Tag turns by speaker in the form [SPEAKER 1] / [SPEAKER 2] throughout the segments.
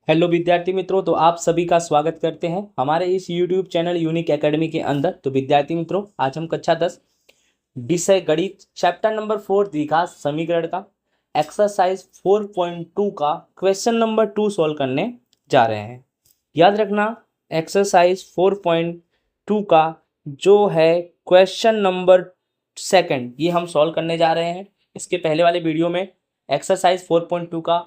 [SPEAKER 1] Hello विद्यार्थी मित्रों, तो आप सभी का स्वागत करते हैं हमारे इस YouTube चैनल यूनिक एकेडमी के अंदर। तो विद्यार्थी मित्रों, आज हम कक्षा 10 विषय गणित चैप्टर नंबर 4 द्विघात समीकरण का एक्सरसाइज 4.2 का क्वेश्चन नंबर 2 सॉल्व करने जा रहे हैं। याद रखना, एक्सरसाइज 4.2 का जो है क्वेश्चन नंबर सेकंड, ये हम सॉल्व करने जा रहे हैं। इसके पहले वाले वीडियो में एक्सरसाइज 4.2 का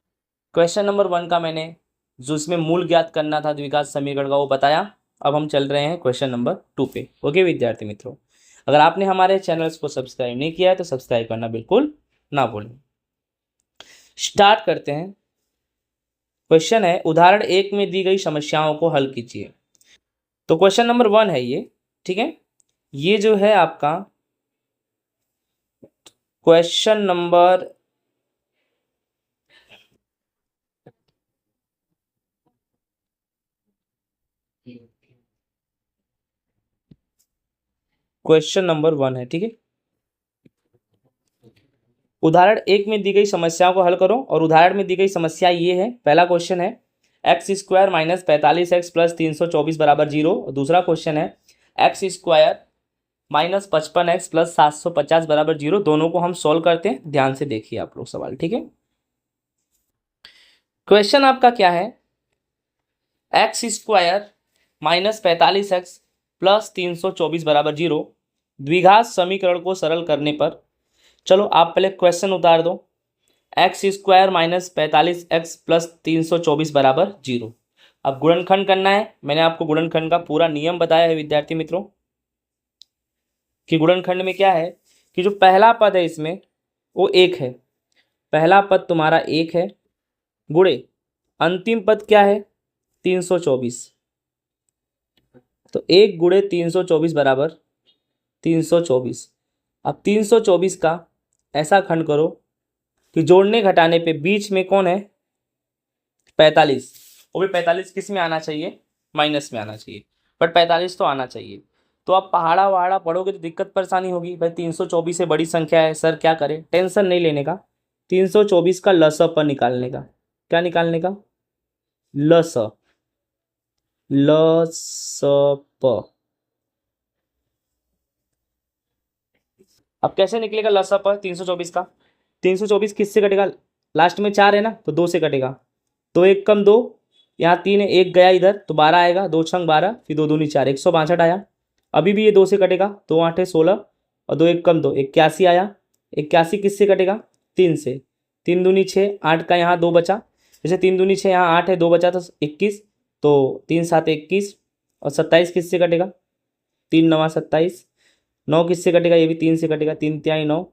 [SPEAKER 1] क्वेश्चन नंबर 1 का मैंने जो इसमें मूल ज्ञात करना था द्विघात समीकरण का वो बताया। अब हम चल रहे हैं क्वेश्चन नंबर 2 पे। ओके विद्यार्थी मित्रों, अगर आपने हमारे चैनल्स को सब्सक्राइब नहीं किया है तो सब्सक्राइब करना बिल्कुल ना भूलें। स्टार्ट करते हैं। क्वेश्चन है, उदाहरण 1 में दी गई समस्याओं को हल कीजिए। तो क्वेश्चन नंबर 1 है ये, ठीक है। ये जो है आपका क्वेश्चन नंबर क्वेश्चन नंबर 1 है, ठीक है। उदाहरण 1 में दी गई समस्याओं को हल करो। और उदाहरण में दी गई समस्या ये है, पहला क्वेश्चन है x square minus 45x plus 324 बराबर 0। और दूसरा क्वेश्चन है x square minus 55x plus 750 बराबर 0। दोनों को हम सॉल्व करते हैं, ध्यान से देखिए आप लोग सवाल, ठीक है। क्वेश्चन आपका क्या है, x square minus 45x plus 324 बराबर 0 द्विघात समीकरण को सरल करने पर। चलो आप पहले क्वेश्चन उतार दो। X square minus 45x plus 324 बराबर 0। अब गुणनखंड करना है। मैंने आपको गुणनखंड का पूरा नियम बताया है विद्यार्थी मित्रों, कि गुणनखंड में क्या है कि जो पहला पद है इसमें वो 1 है। पहला पद तुम्हारा 1 है, गुणे अंतिम पद क्या है 324। तो 1 गुणे 324 बराबर 324। अब 324 का ऐसा खंड करो कि जोड़ने घटाने पे बीच में कौन है 45। वो भी 45 किस में आना चाहिए, माइनस में आना चाहिए, बट 45 तो आना चाहिए। तो आप पहाड़ा वहाड़ा पढ़ोगे तो दिक्कत परेशानी होगी भाई। 324 से बड़ी संख्या है सर, क्या करें। टेंशन नहीं लेने का, 324 का लसअ निकालने का। क्या निकालने का, लसअ, लसअ। अब कैसे निकलेगा लसअ 324 का, 324 किससे कटेगा, लास्ट में 4 है ना, तो 2 से कटेगा। 2 1 कम 2, यहाँ 3 है, 1 गया इधर तो 12 आएगा। 2 छंग 12, फिर 2 दूनी 4, 162 आया। अभी भी ये 2 से कटेगा, 2 8 है 16, और 2 1 कम 2, 81 आया। 81 किससे कटेगा, 3 से। 3 दूनी 6, 8 का यहाँ 2 बचा, जैसे 3 दूनी 6, यहाँ 8 है 2 बचा तो 21, तो 3 7 21। और 27 किससे कटेगा, 3 9 27। 9 किससे कटेगा, ये भी 3 से कटेगा, 3 तिहाई 9,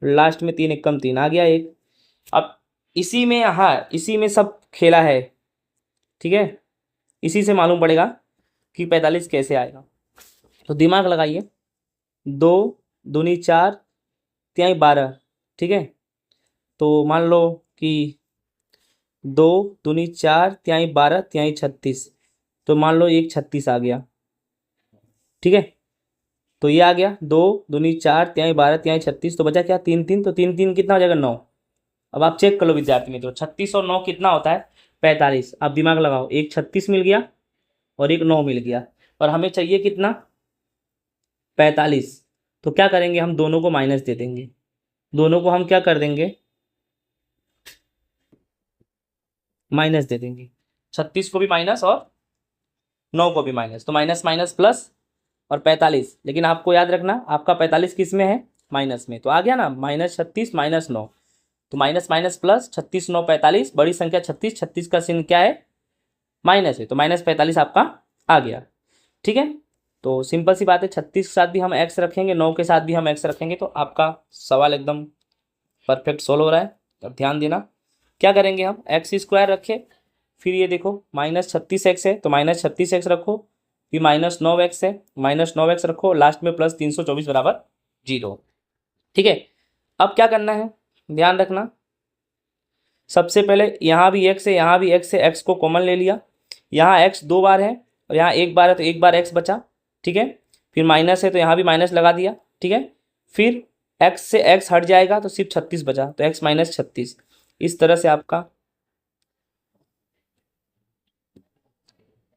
[SPEAKER 1] लास्ट में 3 1 कम 3 आ गया 1। अब इसी में, हाँ इसी में सब खेला है, ठीक है। इसी से मालूम पड़ेगा कि 45 कैसे आएगा। तो दिमाग लगाइए, 2 दूनी 4 तिहाई 12, ठीक है। तो मान लो कि 2 दूनी 4 तिहाई 12 तिहाई 36, तो मान लो एक 36 आ गया, ठीक है। तो ये आ गया 2 दूनी 4 तिहाई 12 तिहाई 36, तो बचा क्या 3 3, तो 3 3 कितना हो जाएगा 9। अब आप चेक कर लो विद्यार्थी मित्रों, 36 और 9 कितना होता है 45। आप दिमाग लगाओ, एक 36 मिल गया और एक 9 मिल गया, और हमें चाहिए कितना 45। तो क्या करेंगे, हम दोनों को माइनस दे देंगे। दोनों को हम क्या कर देंगे, माइनस दे देंगे। 36 को भी माइनस और 9 को भी माइनस, तो माइनस माइनस प्लस और 45। लेकिन आपको याद रखना, आपका 45 किस में है, माइनस में। तो आ गया ना -36 -9, तो माइनस माइनस प्लस, 36 9 45, बड़ी संख्या 36, 36 का चिन्ह क्या है, माइनस है, तो -45 आपका आ गया, ठीक है। तो सिंपल सी बात है, 36 के साथ भी हम एक्स रखेंगे, 9 के साथ भी हम एक्स रखेंगे, तो आपका सवाल एकदम परफेक्ट सोल्व हो रहा है। अब ध्यान देना, क्या करेंगे हम, एक्स स्क्वायर रखे, फिर ये देखो -36x है तो -36x रखो, फिर -9x है, -9x रखो, लास्ट में प्लस 324 बराबर 0, ठीक है। अब क्या करना है, ध्यान रखना, सबसे पहले यहाँ भी x है, यहाँ भी x है, x को कॉमन ले लिया। यहाँ x 2 बार है और यहाँ 1 बार है, तो 1 बार x बचा, ठीक है। फिर माइनस है तो यहाँ भी माइनस लगा दिया, ठीक है। फिर x से x हट जाएगा तो सिर्फ 36 बचा, तो x -36। इस तरह से आपका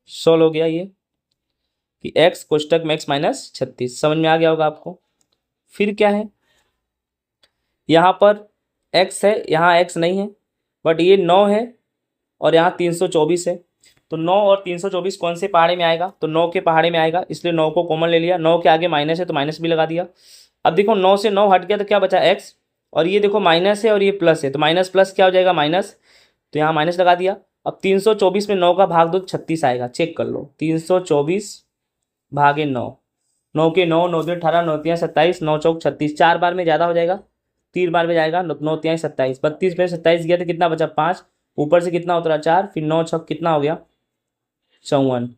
[SPEAKER 1] सोल्व हो गया ये कि x कोष्टक में x माइनस 36, समझ में आ गया होगा आपको। फिर क्या है, यहाँ पर x है, यहाँ x नहीं है, बट ये 9 है और यहाँ 324 है। तो 9 और 324 कौन से पहाड़े में आएगा, तो 9 के पहाड़े में आएगा, इसलिए 9 को कॉमन ले लिया। 9 के आगे माइनस है तो माइनस भी लगा दिया। अब देखो 9 से 9 हट गया तो क्या बचा x, और ये देखो माइनस है और ये प्लस है, तो माइनस प्लस क्या हो जाएगा माइनस, तो यहाँ माइनस लगा दिया। अब 324 में 9 का भाग दो 36 आएगा, चेक कर लो। 324 भागे 9, 9 के 9, 9 दूनी 18, 9 तियाँ 27, 9 चौक 36, 4 बार में ज़्यादा हो जाएगा, 3 बार में जाएगा, 9 तियाँ 27, 32 में 27 गया तो कितना बचा 5, ऊपर से कितना उतरा 4, फिर 9 छक कितना हो गया 54,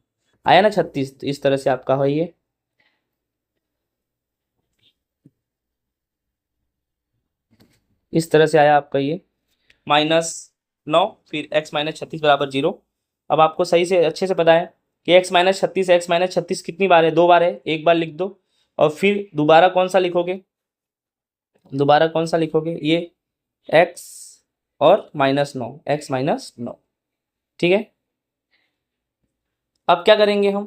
[SPEAKER 1] आया ना 36। तो इस तरह से आपका है ये। इस तरह से आया आपका ये -9, फिर x माइनस 36 बराबर 0। अब आपको सही से अच्छे से पता है कि x माइनस 36 कितनी बार है, 2 बार है, एक बार लिख दो और फिर दोबारा कौन सा लिखोगे, दोबारा कौन सा लिखोगे, ये x और -9, x -9, ठीक है। अब क्या करेंगे हम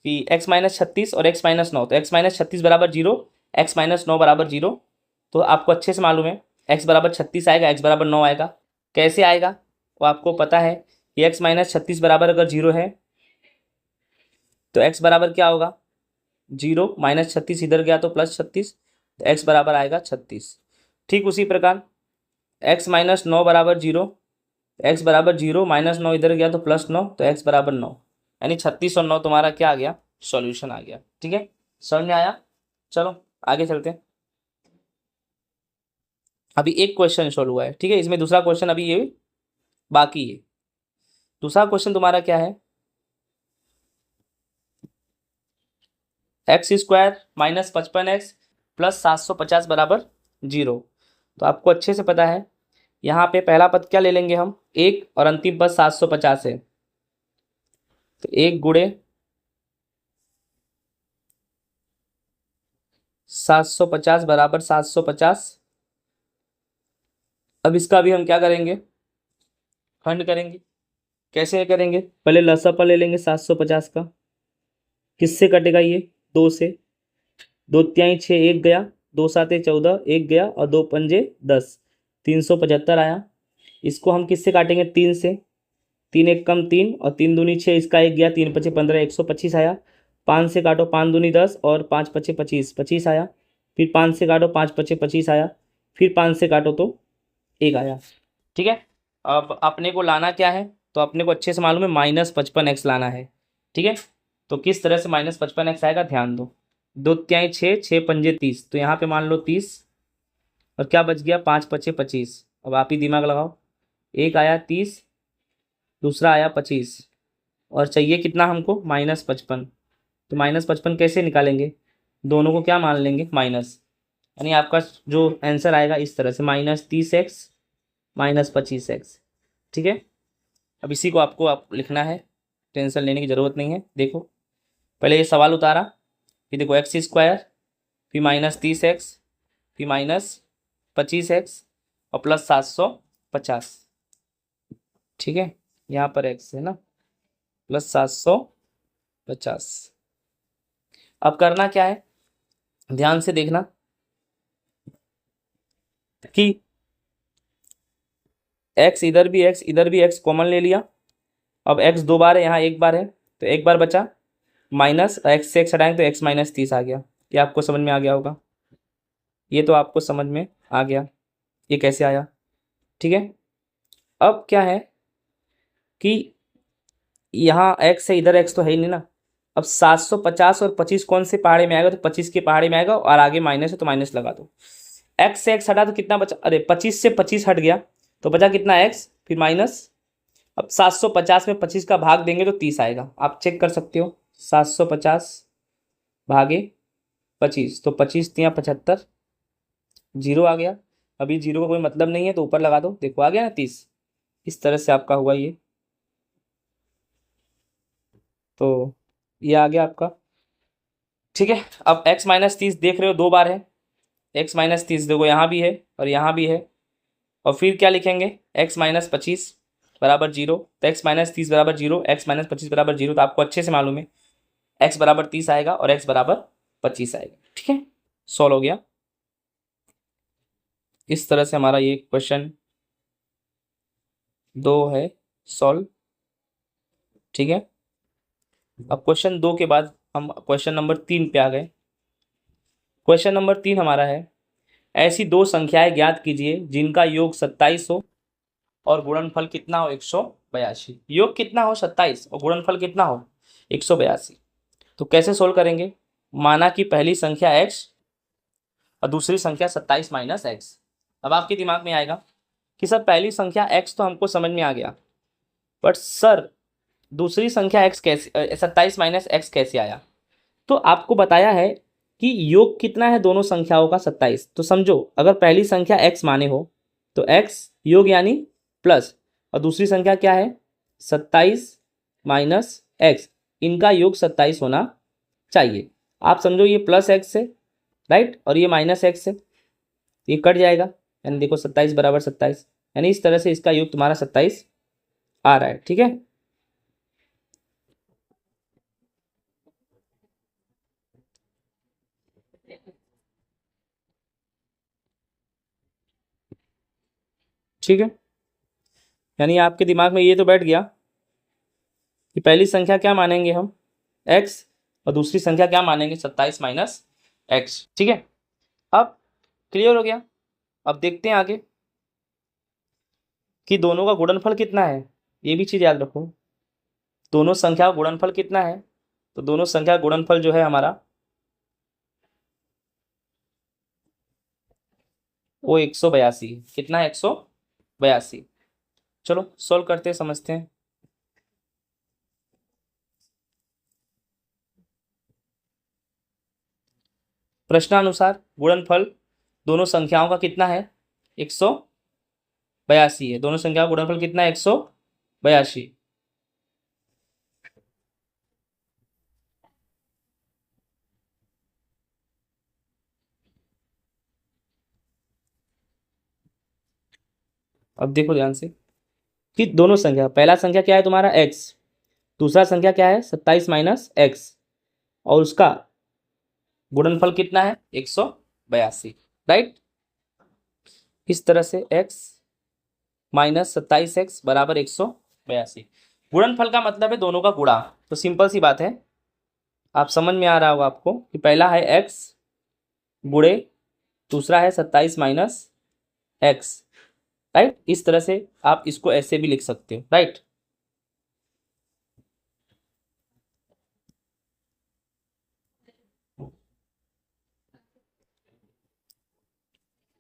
[SPEAKER 1] कि x माइनस 36 और x माइनस 9, तो x माइनस 36 बराबर 0, x माइनस 9 बराबर 0। तो आपको अच्छे से मालूम है x बराबर 36 आएगा, x बराबर 9 आएगा। कैसे आएगा वो आपको पता है कि x माइनस 36 बराबर अगर 0 है तो x बराबर क्या होगा 0, -36 इधर गया तो +36, तो x बराबर आएगा 36। ठीक उसी प्रकार x माइनस 9 बराबर 0, x बराबर 0, -9 इधर गया तो +9, तो x बराबर 9, यानी 36 और 9 तुम्हारा क्या आ गया, सॉल्यूशन आ गया। ठीक है, समझ में आया। चलो आगे चलते हैं। अभी एक क्वेश्चन सॉल्व हुआ है, ठीक है, इसमें दूसरा क्वेश्चन अभी ये बाकी है। दूसरा क्वेश्चन तुम्हारा क्या है, x² -55x प्लस 750 बराबर 0। तो आपको अच्छे से पता है यहाँ पे पहला पद क्या ले लेंगे हम 1 और अंतिम पद 750 है, तो 1 गुणे 750 बराबर 750। अब इसका भी हम क्या करेंगे, खंड करेंगे। कैसे करेंगे, पहले लसापा ले लेंगे 750 का, किससे कटेगा ये 2 से, 2 तिहाई 6, 1 गया, 2 साते 14, 1 गया और 2 पंजे 10, 375 आया। इसको हम किससे काटेंगे 3 से, 3 एक कम 3 और 3 दूनी 6, इसका 1 गया, 3 पचे 15, 125 आया। 5 से काटो 5 दूनी 10 और 5 पचे 25, 25 आया। फिर 5 से काटो 5 पचे 25 आया, फिर 5 से काटो तो 1 आया। ठीक है, अब अपने को लाना क्या है, तो अपने को अच्छे से मालूम है -55x लाना है। ठीक है, तो किस तरह से -55x आएगा ध्यान दो। 2 तिहाई 6, 6 पंजे 30, तो यहाँ पे मान लो 30 और क्या बच गया 5 पचे 25। अब आप ही दिमाग लगाओ, एक आया 30, दूसरा आया 25 और चाहिए कितना हमको -55। तो -55 कैसे निकालेंगे, दोनों को क्या मान लेंगे माइनस, यानी आपका जो आंसर आएगा इस तरह से -30x -25x। ठीक है, अब इसी को आपको लिखना है, टेंशन लेने की ज़रूरत नहीं है। देखो पहले ये सवाल उतारा, फिर देखो x², फिर -30x, फिर -25x और प्लस 750। ठीक है, यहाँ पर x है ना, प्लस 750। अब करना क्या है, ध्यान से देखना कि x इधर भी x इधर भी x कॉमन ले लिया। अब x 2 बार है, यहाँ 1 बार है, तो 1 बार बचा, माइनस x से x हटाएंगे तो x -30 आ गया। ये आपको समझ में आ गया होगा, ये तो आपको समझ में आ गया ये कैसे आया। ठीक है, अब क्या है कि यहाँ x है, इधर x तो है ही नहीं ना। अब 750 और 25 कौन से पहाड़े में आएगा, तो 25 के पहाड़े में आएगा और आगे माइनस है तो माइनस लगा दो। x से x हटा तो कितना बचा, अरे 25 से 25 हट गया तो बचा कितना x, फिर माइनस। अब 750 में 25 का भाग देंगे तो 30 आएगा, आप चेक कर सकते हो। 750 भागे 25, तो 25 तियाँ 75, 0 आ गया। अभी 0 का कोई मतलब नहीं है तो ऊपर लगा दो, देखो आ गया ना 30। इस तरह से आपका हुआ ये, तो ये आ गया आपका। ठीक है, अब x -30 देख रहे हो 2 बार है, x -30 देखो यहाँ भी है और यहाँ भी है। और फिर क्या लिखेंगे x -25, बराबर 0, तो x माइनस 30 बराबर 0, x माइनस 25 बराबर 0। तो आपको अच्छे से मालूम है x बराबर 30 आएगा और x बराबर 25 आएगा। ठीक है, सॉल्व हो गया। इस तरह से हमारा ये क्वेश्चन 2 है सॉल्व। ठीक है, अब क्वेश्चन 2 के बाद हम क्वेश्चन नंबर 3 पे आ गए। क्वेश्चन नंबर 3 हमारा है, ऐसी दो संख्याएं ज्ञात कीजिए जिनका योग 27 हो और गुणनफल कितना हो 182। योग कितना हो 27 और गुणनफल कितना हो 182। तो कैसे सोल्व करेंगे? माना कि पहली संख्या x और दूसरी संख्या 27 माइनस एक्स। अब आपके दिमाग में आएगा कि सर पहली संख्या x तो हमको समझ में आ गया, बट सर दूसरी संख्या x कैसे 27 माइनस एक्स कैसे आया? तो आपको बताया है कि योग कितना है दोनों संख्याओं का 27। तो समझो अगर पहली संख्या x माने हो तो x योग यानी प्लस, और दूसरी संख्या क्या है 27 माइनस एक्स, इनका योग 27 होना चाहिए। आप समझो ये प्लस एक्स है राइट, और ये माइनस एक्स है, ये कट जाएगा, यानी देखो 27 बराबर 27, यानी इस तरह से इसका योग तुम्हारा 27 आ रहा है। ठीक है, ठीक है, यानी आपके दिमाग में ये तो बैठ गया कि पहली संख्या क्या मानेंगे हम x और दूसरी संख्या क्या मानेंगे 27 माइनस एक्स। ठीक है, अब क्लियर हो गया। अब देखते हैं आगे कि दोनों का गुणनफल कितना है, ये भी चीज याद रखो। दोनों संख्या का गुणनफल कितना है? तो दोनों संख्या का गुणनफल जो है हमारा वो 182। कितना है 182। चलो सोल्व करते हैं, समझते हैं। प्रश्नानुसार गुणनफल दोनों संख्याओं का कितना है 182 है। दोनों संख्याओं का गुणनफल कितना है 182। अब देखो ध्यान से कि दोनों संख्या, पहला संख्या क्या है तुम्हारा x, दूसरा संख्या क्या है 27 माइनस एक्स, और उसका गुणनफल कितना है 182 राइट। इस तरह से x माइनस 27x बराबर 182। गुणनफल का मतलब है दोनों का गुणा। तो सिंपल सी बात है, आप समझ में आ रहा होगा आपको कि पहला है x गुणे दूसरा है 27 माइनस एक्स राइट। इस तरह से आप इसको ऐसे भी लिख सकते हो राइट।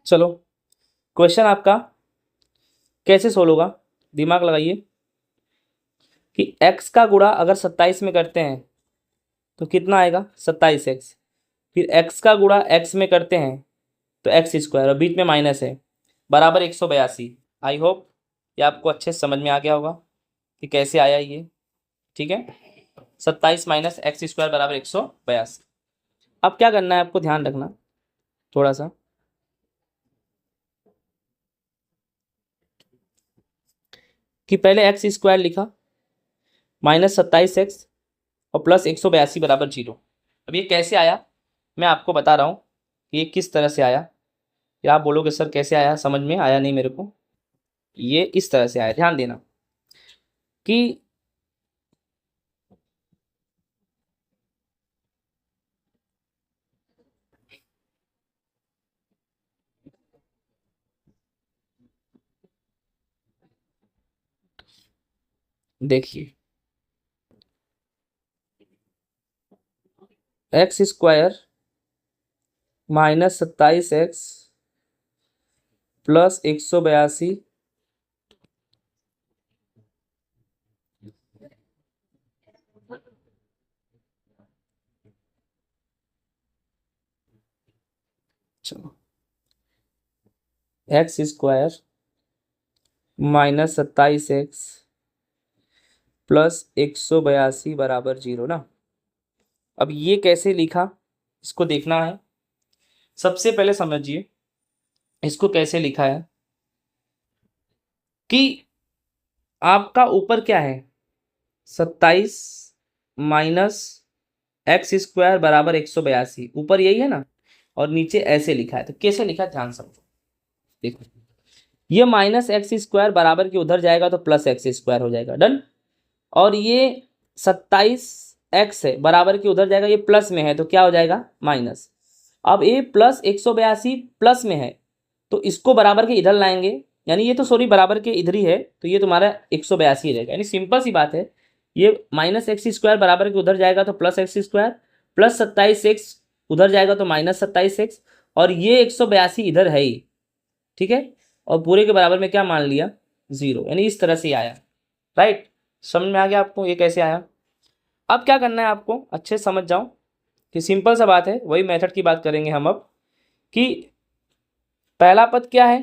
[SPEAKER 1] चलो क्वेश्चन आपका कैसे सोल्व होगा, दिमाग लगाइए कि x का गुणा अगर 27 में करते हैं तो कितना आएगा 27x, फिर x का गुणा x में करते हैं तो एक्स स्क्वायर, और बीच में माइनस है, बराबर 182। आई होप ये आपको अच्छे से समझ में आ गया होगा कि कैसे आया ये। ठीक है, 27 माइनस एक्स स्क्वायर बराबर 182। अब क्या करना है आपको ध्यान रखना थोड़ा सा, कि पहले एक्स स्क्वायर लिखा माइनस 27x और प्लस 182 बराबर 0। अब ये कैसे आया मैं आपको बता रहा हूँ कि ये किस तरह से आया। या आप बोलोगे सर कैसे आया, समझ में आया नहीं मेरे को। ये इस तरह से आया, ध्यान देना कि देखिए x square minus 27x plus 182 चलो x square minus 27x plus 182 बराबर 0 ना। अब ये कैसे लिखा इसको देखना है। सबसे पहले समझिए इसको कैसे लिखा है कि आपका ऊपर क्या है 27 माइनस एक्स स्क्वायर बराबर 182, ऊपर यही है ना, और नीचे ऐसे लिखा है। तो कैसे लिखा है ध्यान समझो। देखो ये माइनस एक्स स्क्वायर बराबर के उधर जाएगा तो प्लस एक्स स्क्वायर हो जाएगा, डन। और ये 27x है बराबर के उधर जाएगा, ये प्लस में है तो क्या हो जाएगा माइनस। अब ये प्लस 182 प्लस में है तो इसको बराबर के इधर लाएंगे, यानी ये तो सॉरी बराबर के इधर ही है, तो ये तुम्हारा 182 रहेगा। यानी सिंपल सी बात है, ये माइनस एक्स स्क्वायर बराबर के उधर जाएगा तो plus x square, plus 27x उधर जाएगा तो माइनस 27x, और ये 182 इधर है ही, ठीक है। और पूरे के बराबर में क्या मान लिया 0, यानी इस तरह से आया, राइट। समझ में आ गया आपको ये कैसे आया। अब क्या करना है आपको, अच्छे समझ जाओ कि सिंपल सा बात है, वही मेथड की बात करेंगे हम अब, कि पहला पद क्या है।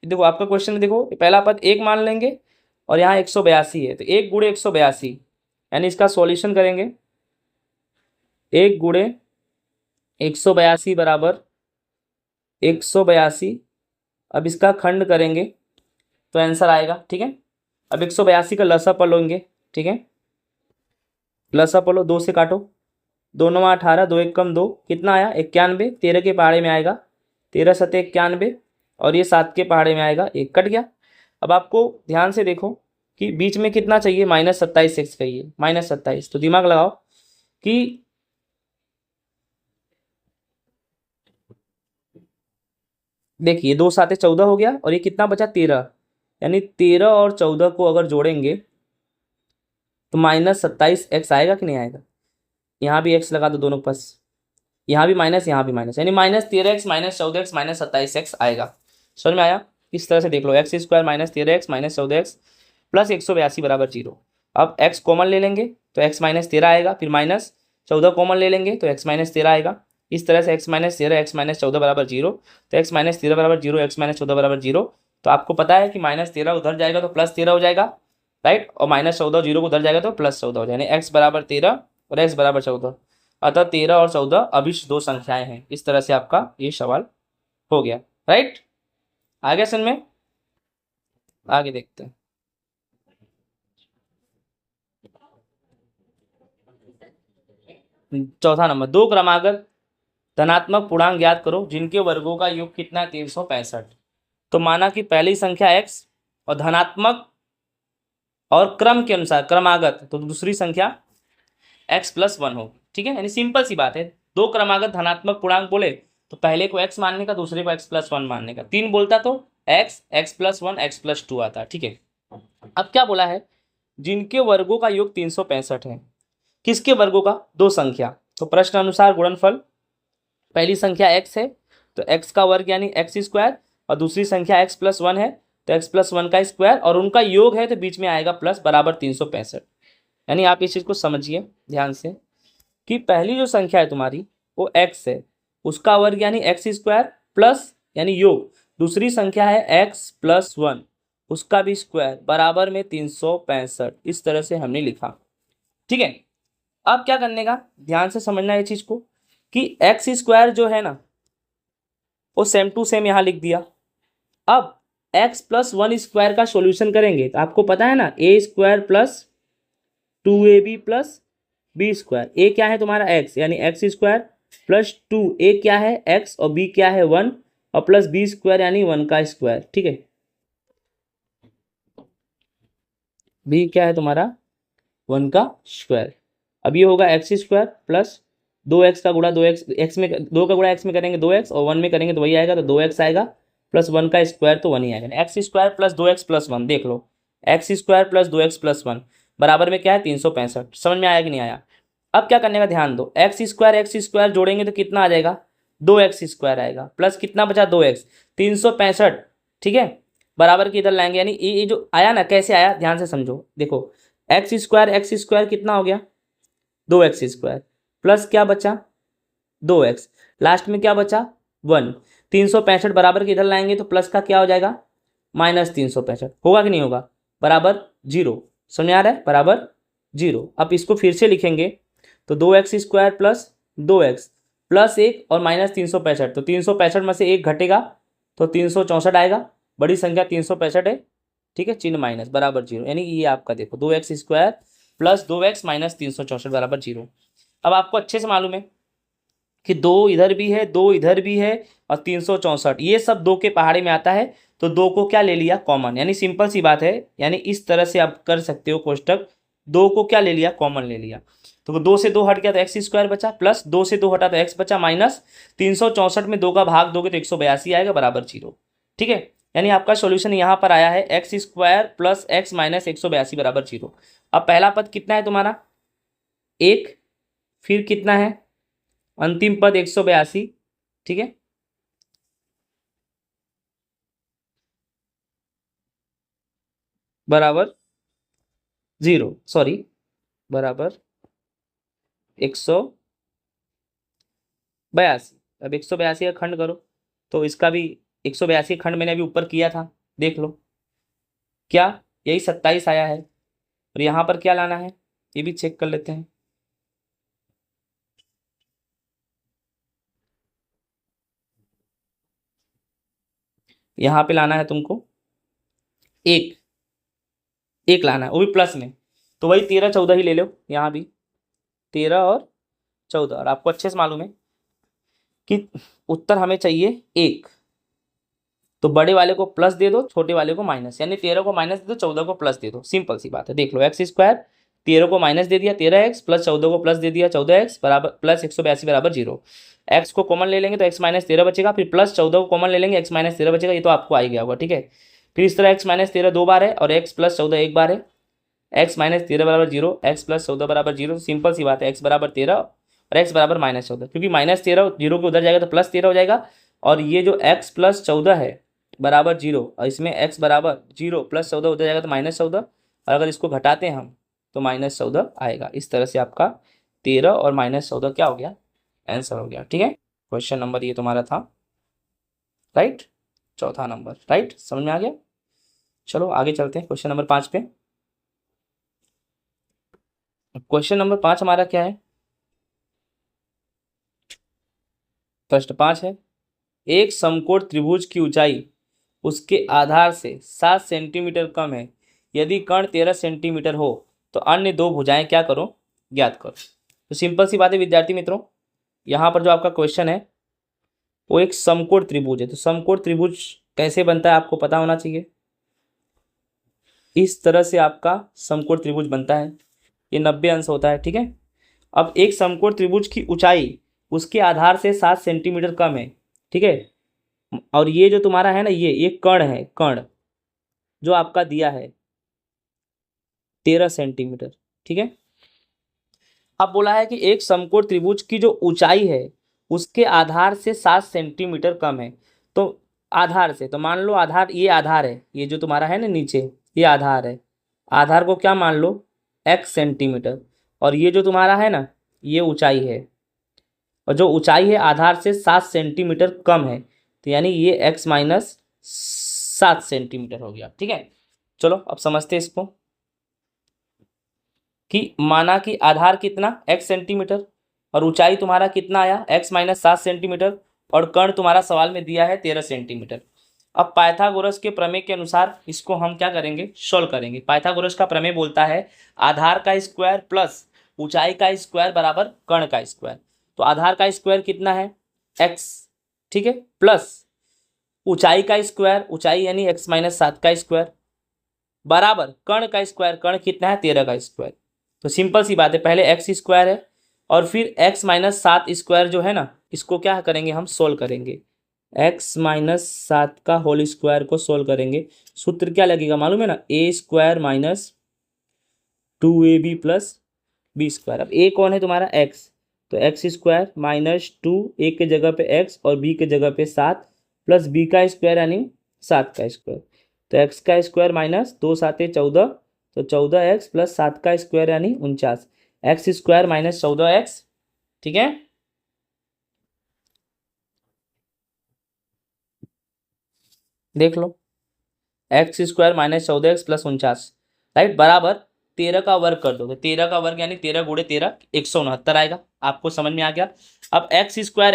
[SPEAKER 1] देखो आपका क्वेश्चन है, देखो पहला पद 1 मान लेंगे और यहाँ 182 है, तो 1 गुणे 182, यानी इसका सॉल्यूशन करेंगे 1 गुणे 182 बराबर 182। अब इसका खंड करेंगे तो आंसर आएगा, ठीक है। अब 182 का लसा पलोगे, ठीक है, लसा पलो, 2 से काटो, 2 9 18, 2 1 कम 2, कितना आया 91, 13 के पहाड़े में आएगा 13 सते 91, और ये 7 के पहाड़े में आएगा 1, कट गया। अब आपको ध्यान से देखो कि बीच में कितना चाहिए माइनस 27x चाहिए, माइनस 27, तो दिमाग लगाओ कि देखिए 2 7 14 हो गया, और ये कितना बचा 13, यानी 13 और 14 को अगर जोड़ेंगे तो माइनस 27x आएगा कि नहीं आएगा। यहाँ भी x लगा दो दोनों पास, यहाँ भी माइनस यहाँ भी माइनस, यानी minus 13x minus 14x minus 27x आएगा। समझ में आया। इस तरह से देख लो, x square minus 13x minus 14x plus 182 बराबर 0। अब x कॉमन ले लेंगे तो x माइनस 13 आएगा, फिर माइनस 14 कॉमन ले लेंगे तो x माइनस 13 आएगा। इस तरह से x माइनस 13 x माइनस 14 बराबर 0, तो x माइनस 13 बराबर 0 x माइनस 14 बराबर 0। तो आपको पता है कि माइनस 13 उधर जाएगा तो प्लस 13 हो जाएगा, राइट, और माइनस 14 0 को उधर जाएगा तो प्लस 14 हो जाएगा, यानी x बराबर 13 और x बराबर 14। अतः 13 और 14 अभिष्ट 2 संख्याएं हैं। इस तरह से आपका ये सवाल हो गया, राइट। आगे सुन में आगे देखते हैं। चौथा नंबर, 2 क्रमागत धनात्मक पूर्णांक ज्ञात करो जिनके वर्गों का योग कितना है 365। तो माना कि पहली संख्या x और धनात्मक और क्रम के अनुसार क्रमागत, तो दूसरी संख्या x प्लस 1 होगी, ठीक है। यानी सिंपल सी बात है, 2 क्रमागत धनात्मक पूर्णांक बोले तो पहले को x मानने का, दूसरे को x प्लस 1 मानने का, 3 बोलता तो x प्लस 1 x प्लस 2 आता, ठीक है। अब क्या बोला है, जिनके वर्गों का योग 365 है। किसके वर्गों का, 2 संख्या, तो प्रश्न अनुसार गुणनफल, पहली संख्या x है तो x का वर्ग यानी x स्क्वायर, और दूसरी संख्या x प्लस 1 है तो x प्लस 1 का स्क्वायर, और उनका योग है तो बीच में आएगा प्लस बराबर 365। यानी आप इस चीज़ को समझिए ध्यान से कि पहली जो संख्या है तुम्हारी वो x है, उसका वर्ग यानी x स्क्वायर प्लस यानी योग, दूसरी संख्या है x प्लस 1 उसका भी स्क्वायर बराबर में 365। इस तरह से हमने लिखा, ठीक है। अब क्या करने का, ध्यान से समझना है चीज को कि एक्स स्क्वायर जो है ना वो सेम टू सेम यहां लिख दिया। अब एक्स प्लस 1 स्क्वायर का सॉल्यूशन करेंगे तो आपको पता है ना a square plus 2ab plus b square. A क्या है तुम्हारा एक्स, यानी एक्स स्क्वायर प्लस 2, ए क्या है एक्स और बी क्या है 1, और प्लस बी स्क्वायर यानी 1 का स्क्वायर, ठीक है। बी क्या है तुम्हारा 1 का स्क्वायर। अब ये होगा एक्स स्क्वायर प्लस 2x का गुणा 2x में 2 का गुणा x में करेंगे 2x, और 1 में करेंगे तो वही आएगा, तो 2x आएगा प्लस 1 का स्क्वायर तो 1 ही आएगा। X square plus 2x plus 1, देख लो x square plus 2x plus 1 बराबर में क्या है 365। समझ में आया कि नहीं आया। अब क्या करने का, ध्यान दो, एक्स स्क्वायर जोड़ेंगे तो कितना आ जाएगा 2x स्क्वायर आएगा, प्लस कितना बचा 2x 365, ठीक है। बराबर के इधर लाएंगे, यानी ये जो आया ना कैसे आया ध्यान से समझो। देखो एक्स स्क्वायर कितना हो गया 2x स्क्वायर, प्लस क्या बचा 2x, लास्ट में क्या बचा 1, 365 बराबर के इधर लाएंगे तो प्लस का क्या हो जाएगा माइनस 365, होगा कि नहीं होगा, बराबर 0। समझ आ रहा है, बराबर 0। अब इसको फिर से लिखेंगे तो 2x square plus 2x plus 1 और माइनस 365, तो 365 में से 1 घटेगा तो 364 आएगा, बड़ी संख्या 365 है, ठीक है, चिन्ह माइनस बराबर 0, यानी ये आपका देखो 2x² प्लस 2x माइनस 364 बराबर 0। अब आपको अच्छे से मालूम है कि 2 इधर भी है, 2 इधर भी है और 364 ये सब 2 के पहाड़े में आता है, तो 2 को क्या ले लिया कॉमन, यानी सिंपल सी बात है, यानी इस तरह से आप कर सकते हो कोष्टक, 2 को क्या ले लिया कॉमन ले लिया, तो 2 से 2 हट गया तो x² बचा, प्लस 2 से 2 हटा तो x बचा, माइनस 364 में 2 का भाग दोगे तो 182 आएगा बराबर 0। ठीक है, यानी आपका सॉल्यूशन यहाँ पर आया है x² प्लस x माइनस 182 बराबर 0। अब पहला पद कितना है तुम्हारा 1, फिर कितना है अंतिम पद 182, ठीक है, बराबर 0, सॉरी बराबर 182। अब 182 का खंड करो तो इसका भी 182 खंड मैंने अभी ऊपर किया था, देख लो क्या यही 27 आया है, और यहाँ पर क्या लाना है ये भी चेक कर लेते हैं। यहाँ पे लाना है तुमको एक एक लाना है, वो भी प्लस में, तो वही 13 14 ही ले लो, यहाँ भी 13 और 14, और आपको अच्छे से मालूम है कि उत्तर हमें चाहिए 1, तो बड़े वाले को प्लस दे दो, छोटे वाले को माइनस, यानी 13 को माइनस दे दो, 14 को प्लस दे दो, सिंपल सी बात है। देख लो x² 13 को माइनस दे दिया 13x, प्लस 14 को प्लस दे दिया 14x बराबर प्लस 182 बराबर 0। x को कॉमन ले लेंगे तो x माइनस 13 बचेगा, फिर प्लस 14 को कॉमन ले लेंगे x माइनस 13 बचेगा, ये तो आपको आ ही गया होगा। ठीक है, फिर इस तरह x माइनस 13 2 बार है और x प्लस 14 एक बार है, x माइनस 13 बराबर 0, x प्लस 14 बराबर 0, सिंपल सी बात है, x बराबर 13 और x बराबर माइनस 14, क्योंकि माइनस 13 जीरो के उधर जाएगा तो प्लस 13 हो जाएगा, और ये जो x प्लस 14 है बराबर 0, और इसमें x बराबर 0 प्लस 14 उधर जाएगा तो माइनस 14, और अगर इसको घटाते हैं हम तो माइनस 14 आएगा। इस तरह से आपका 13 और माइनस 14 क्या हो गया आंसर हो गया। ठीक है, क्वेश्चन नंबर ये तुम्हारा था राइट, चौथा नंबर राइट, समझ में आ गया। चलो आगे चलते हैं क्वेश्चन नंबर 5 पे। क्वेश्चन नंबर 5 हमारा क्या है, प्रश्न 5 है, एक समकोण त्रिभुज की ऊंचाई उसके आधार से 7 सेंटीमीटर कम है, यदि कर्ण 13 सेंटीमीटर हो तो अन्य दो भुजाएं क्या करो ज्ञात करो। तो सिंपल सी बात है विद्यार्थी मित्रों, यहाँ पर जो आपका क्वेश्चन है वो एक समकोण त्रिभुज है, तो समकोण त्रिभुज कैसे बनता है आपको पता होना चाहिए। इस तरह से आपका समकोण त्रिभुज बनता है, ये 90 अंश होता है। ठीक है, अब एक समकोण त्रिभुज की ऊंचाई उसके आधार से 7 सेंटीमीटर कम है, ठीक है, और ये जो तुम्हारा है ना ये कर्ण है, कर्ण जो आपका दिया है 13 सेंटीमीटर। ठीक है, अब बोला है कि एक समकोण त्रिभुज की जो ऊंचाई है उसके आधार से 7 सेंटीमीटर कम है, तो आधार से, तो मान लो आधार ये आधार है, ये जो तुम्हारा है ना नीचे ये आधार है, आधार को क्या मान लो x सेंटीमीटर, और ये जो तुम्हारा है ना ये ऊंचाई है, और जो ऊंचाई है आधार से 7 सेंटीमीटर कम है, तो यानी ये x माइनस 7 सेंटीमीटर हो गया। ठीक है, चलो अब समझते हैं इसको, कि माना कि आधार कितना x सेंटीमीटर और ऊंचाई तुम्हारा कितना आया x माइनस 7 सेंटीमीटर, और कर्ण तुम्हारा सवाल में दिया है 13 सेंटीमीटर। अब पाइथागोरस के प्रमेय के अनुसार इसको हम क्या करेंगे सोल्व करेंगे। पाइथागोरस का प्रमेय बोलता है आधार का स्क्वायर प्लस ऊंचाई का स्क्वायर बराबर कर्ण का स्क्वायर, तो आधार का स्क्वायर कितना है x, ठीक है, प्लस ऊंचाई का स्क्वायर, ऊंचाई यानी x माइनस 7 का स्क्वायर बराबर कर्ण का स्क्वायर, कर्ण कितना है 13 का स्क्वायर। तो सिंपल सी बात है, पहले एक्स स्क्वायर है और फिर x माइनस 7 स्क्वायर जो है ना इसको क्या करेंगे हम सोल्व करेंगे, x माइनस 7 का होल स्क्वायर को सोल्व करेंगे। सूत्र क्या लगेगा मालूम है ना, a square minus 2ab plus b square. अब a कौन है तुम्हारा x, तो एक्स स्क्वायर माइनस 2, ए के जगह पे x और b के जगह पे 7 प्लस b का स्क्वायर यानी 7 का स्क्वायर, तो x का स्क्वायर माइनस 2 7 14, तो 14x प्लस 7 का स्क्वायर यानी 49, एक्स स्क्वायर माइनस 14x। ठीक है, देख लो x square minus 14x plus 49 right, बराबर 13 का वर्ग कर दो, तो 13 का वर्ग यानी 13 गुणे 13 169 आएगा। आपको समझ में आ गया। अब x square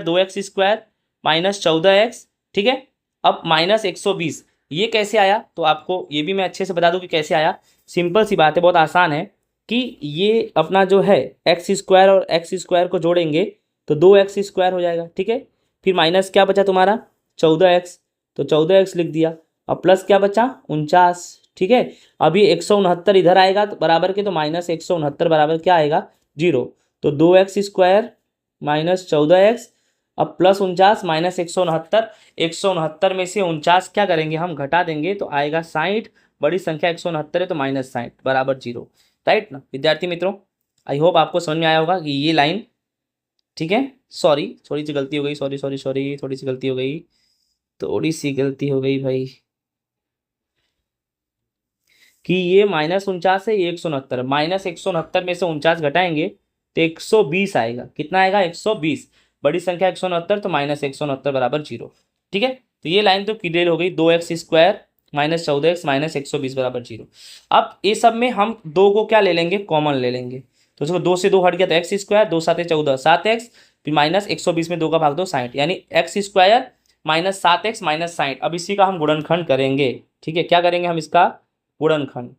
[SPEAKER 1] 2x square minus 14x, ठीक है, अब माइनस 120, ये कैसे आया, तो आपको ये भी मैं अच्छे से बता दूं कि कैसे आया। सिंपल सी बात है, बहुत आसान है कि ये अपना जो है एक्स स्क्वायर और एक्स स्क्वायर को जोड़ेंगे तो 2x² हो जाएगा, ठीक है। फिर माइनस क्या बचा तुम्हारा 14x, तो 14x लिख दिया। अब प्लस क्या बचा 49, ठीक है। अभी 169 इधर आएगा तो बराबर के, तो -169 बराबर क्या आएगा 0। तो 2x² माइनस 14x, अब प्लस 49 माइनस 169, 169 में से 49 क्या करेंगे हम घटा देंगे तो आएगा 60, बड़ी संख्या 169 है तो -60 बराबर 0, राइट ना विद्यार्थी मित्रों। आई होप आपको समझ में आया होगा कि ये लाइन, ठीक है। सॉरी थोड़ी सी गलती हो गई, सॉरी सॉरी सॉरी, थोड़ी सी गलती हो गई, थोड़ी सी गलती हो गई भाई, कि ये -49 है, ये 169, -169 में से 49 घटाएंगे तो 120 आएगा। कितना आएगा 120, बड़ी संख्या 169 तो -169 बराबर 0, ठीक है। तो ये लाइन तो क्लियर हो गई, 2x² माइनस 14x माइनस 120 बराबर 0। अब ये सब में हम दो को क्या ले लेंगे, कॉमन ले लेंगे। तो इसको 2 से 2 हट गया तो x², 2 7 14 7x, फिर माइनस 120 में 2 का भाग दो 60, यानी x² माइनस 7x माइनस 60। अब इसी का हम गुणनखंड करेंगे, ठीक है। क्या करेंगे हम इसका गुणनखंड,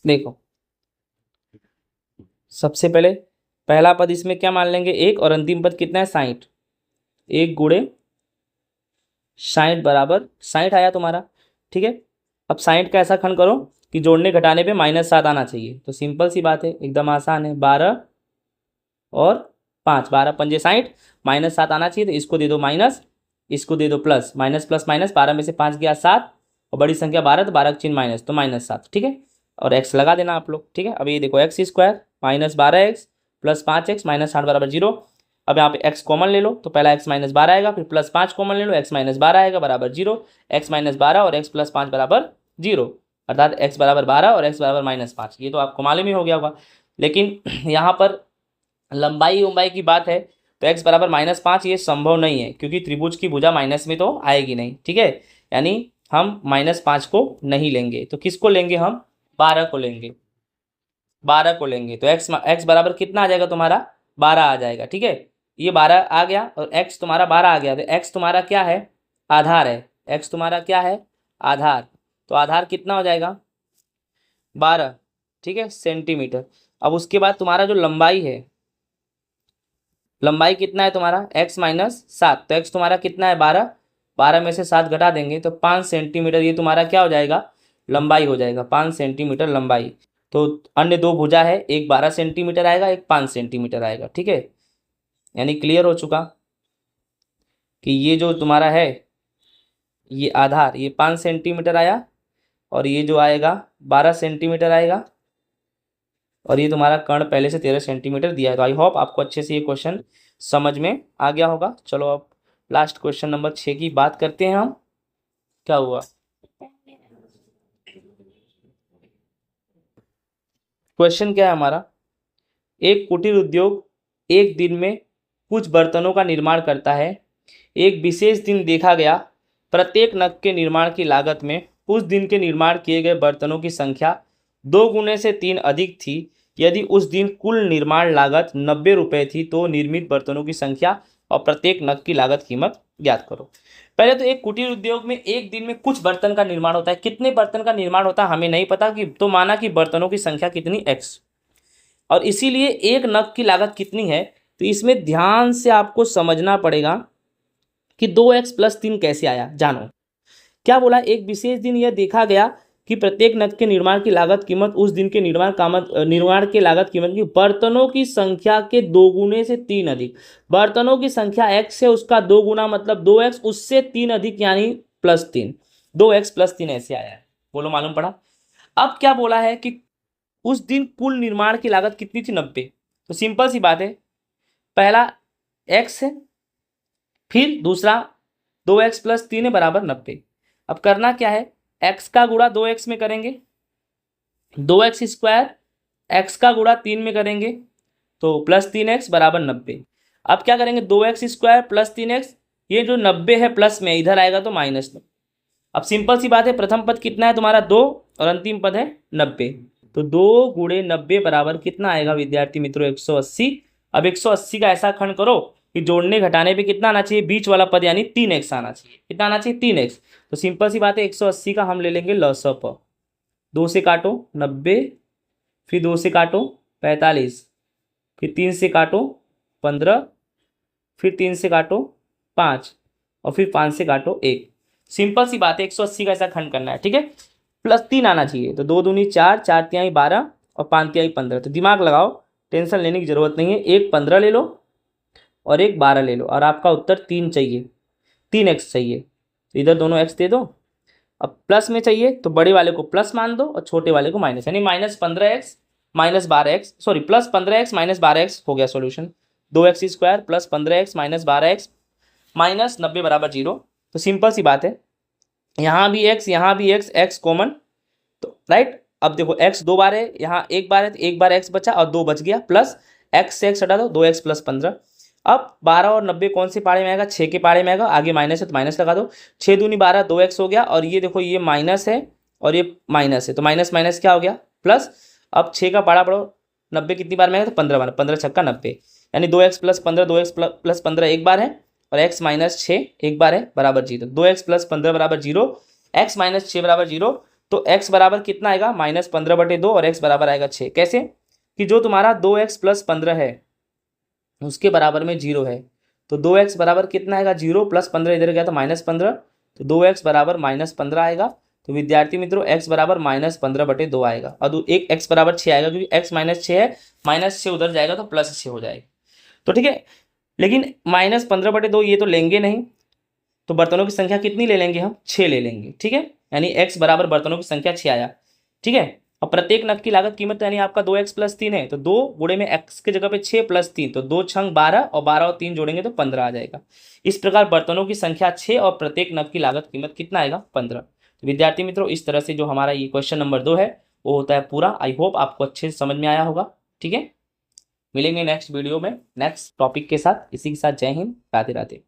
[SPEAKER 1] देखो सबसे पहले पहला पद इसमें क्या मान लेंगे 1, और अंतिम पद कितना है 60, 1 गुणे 60 बराबर 60 आया तुम्हारा, ठीक है। अब 60 का ऐसा खंड करो कि जोड़ने घटाने पे -7 आना चाहिए, तो सिंपल सी बात है एकदम आसान है, 12 और 5, 12 पंजे 60, -7 आना चाहिए, तो इसको दे दो माइनस, इसको दे दो प्लस, माइनस प्लस माइनस, 12 में से 5 गया 7, और बड़ी संख्या 12 तो 12 का चिन्ह माइनस, तो -7, ठीक है। और x लगा देना आप लोग, ठीक है। अब ये देखो x² minus 12x plus 5x minus 60 बराबर 0। अब यहाँ पे x कॉमन ले लो तो पहला x -12 आएगा, फिर प्लस 5 कॉमन ले लो, x -12 आएगा बराबर 0, x -12 और x प्लस 5 बराबर 0, अर्थात x बराबर 12 और x बराबर -5। ये तो आपको मालूम ही हो गया होगा, लेकिन यहाँ पर लंबाई उम्बाई की बात है तो x बराबर -5 ये संभव नहीं है, क्योंकि त्रिभुज की भुजा माइनस में तो आएगी नहीं, ठीक है। यानी हम -5 को नहीं लेंगे, तो किसको लेंगे हम 12 को लेंगे, 12 को लेंगे। तो x बराबर कितना आ जाएगा तुम्हारा 12 आ जाएगा, ठीक है। ये 12 आ गया और x तुम्हारा 12 आ गया, तो x तुम्हारा क्या है आधार है, x तुम्हारा क्या है आधार, तो आधार कितना हो जाएगा 12, ठीक है सेंटीमीटर। अब उसके बाद तुम्हारा जो लंबाई है, लंबाई कितना है तुम्हारा x-7, तो x तुम्हारा कितना है 12, 12 में से 7 घटा देंगे तो 5 सेंटीमीटर, ये तुम्हारा क्या हो जाएगा लंबाई हो जाएगा 5 सेंटीमीटर लंबाई। तो अन्य दो भुजा है, एक 12 सेंटीमीटर आएगा, एक 5 सेंटीमीटर आएगा, ठीक है। यानी क्लियर हो चुका कि ये जो तुम्हारा है ये आधार ये 5 सेंटीमीटर आया, और ये जो आएगा 12 सेंटीमीटर आएगा, और ये तुम्हारा कर्ण पहले से 13 सेंटीमीटर दिया है। तो आई होप आपको अच्छे से ये क्वेश्चन समझ में आ गया होगा। चलो अब लास्ट क्वेश्चन नंबर 6 की बात करते हैं हम। क्या हुआ, क्वेश्चन क्या है हमारा, एक कुटीर उद्योग एक दिन में कुछ बर्तनों का निर्माण करता है। एक विशेष दिन देखा गया, प्रत्येक नग के निर्माण की लागत में उस दिन के निर्माण किए गए बर्तनों की संख्या 2 गुने से 3 अधिक थी। यदि उस दिन कुल निर्माण लागत 90 रुपये थी तो निर्मित बर्तनों की संख्या और प्रत्येक नग की लागत कीमत ज्ञात करो। पहले तो एक कुटीर उद्योग में एक दिन में कुछ बर्तन का निर्माण होता है, कितने बर्तन का निर्माण होता है हमें नहीं पता, कि तो माना कि बर्तनों की संख्या कितनी x, और इसीलिए एक नग की लागत कितनी है। तो इसमें ध्यान से आपको समझना पड़ेगा कि 2x + 3 कैसे आया, जानो क्या बोला। एक विशेष दिन यह देखा गया कि प्रत्येक नग के निर्माण की लागत कीमत उस दिन के निर्माण के लागत कीमत की बर्तनों की संख्या के 2 गुने से 3 अधिक, बर्तनों की संख्या x है उसका 2 गुना मतलब 2x, उससे 3 अधिक यानी +3, 2x + 3 ऐसे आया है। बोलो मालूम पड़ा। अब क्या बोला है कि उस दिन कुल निर्माण की लागत कितनी थी 90, तो सिंपल सी बात है पहला x है, फिर दूसरा 2x + 3 है बराबर 90। अब करना क्या है, x का गुणा 2x में करेंगे, 2x² x का गुणा 3 में करेंगे तो +3x बराबर 90। अब क्या करेंगे 2x² + 3x, ये जो 90 है प्लस में इधर आएगा तो -9। अब सिंपल सी बात है प्रथम पद कितना है तुम्हारा 2 और अंतिम पद है 90। तो 2 गुणे 90 बराबर कितना आएगा विद्यार्थी मित्रों 180। अब 180 का ऐसा खंड करो कि जोड़ने घटाने पे कितना आना चाहिए, बीच वाला पद यानी 3x आना चाहिए। कितना आना चाहिए 3x। तो सिंपल सी बात है 180 का हम ले लेंगे लसअ प। 2 से काटो 90, फिर 2 से काटो 45, फिर 3 से काटो 15, फिर 3 से काटो 5 और फिर 5 से काटो 1। सिंपल सी बात है 180 का ऐसा खंड करना है, ठीक है। प्लस 3 आना चाहिए, तो 2 दूनी 4, 4 तिहाई 12 और 5 तिहाई 15। तो दिमाग लगाओ, टेंशन लेने की जरूरत नहीं है। एक 15 ले लो और एक 12 ले लो और आपका उत्तर 3 चाहिए, 3x चाहिए। तो इधर दोनों x दे दो। अब प्लस में चाहिए तो बड़े वाले को प्लस मान दो और छोटे वाले को माइनस, यानी -15x minus 12x, sorry +15x minus 12x हो गया solution. 2x² plus 15x minus 12x minus 90 बराबर 0। तो सिंपल सी बात है, यहाँ भी x यहाँ भी x कॉमन, तो राइट। अब देखो x 2 बार है, यहाँ 1 बार है, तो 1 बार x बचा और 2 बच गया, प्लस x से x हटा दो, 2x प्लस 15। अब 12 और 90 कौन से पारे में आएगा, 6 के पारे में आएगा। आगे माइनस है तो माइनस लगा दो, 6 दूनी 12, 2x हो गया। और ये देखो ये माइनस है और ये माइनस है, तो माइनस माइनस क्या हो गया प्लस। अब 6 का पारा पढ़ो, 90 कितनी बार में आएगा, तो 15 बार, 15 छक्का 90, यानी 2x प्लस 15, 2x प्लस 15 एक बार है और x माइनस 6 एक बार है, बराबर 0। 2x प्लस 15 बराबर 0, x माइनस 6 बराबर 0। तो x बराबर कितना आएगा, -15/2 और x बराबर आएगा 6। कैसे कि जो तुम्हारा 2x प्लस 15 है उसके बराबर में 0 है, तो 2x बराबर कितना आएगा 0 प्लस 15 इधर गया तो -15, तो 2x बराबर -15 आएगा। तो विद्यार्थी मित्रों x बराबर -15/2 आएगा। और एक x बराबर 6 आएगा क्योंकि x -6 है, -6 उधर जाएगा तो +6 हो जाएगा। तो ठीक है, लेकिन -15/2 ये तो लेंगे नहीं, तो बर्तनों की संख्या कितनी ले लेंगे हम, 6 ले लेंगे, ठीक है। यानी x बराबर बर्तनों की संख्या 6 आया, ठीक है। अब प्रत्येक नग की लागत कीमत यानी आपका 2x प्लस 3 है, तो 2 गुणे में x के जगह पे 6 प्लस 3, तो 2 छंग 12 और 12 और 3 जोड़ेंगे तो 15 आ जाएगा। इस प्रकार बर्तनों की संख्या 6 और प्रत्येक नग की लागत कीमत कितना आएगा 15। तो विद्यार्थी मित्रों इस तरह से जो हमारा ये क्वेश्चन नंबर 2 है वो होता है पूरा। आई होप आपको अच्छे से समझ में आया होगा, ठीक है। मिलेंगे नेक्स्ट वीडियो में नेक्स्ट टॉपिक के साथ। इसी के साथ जय हिंद, राधे राधे।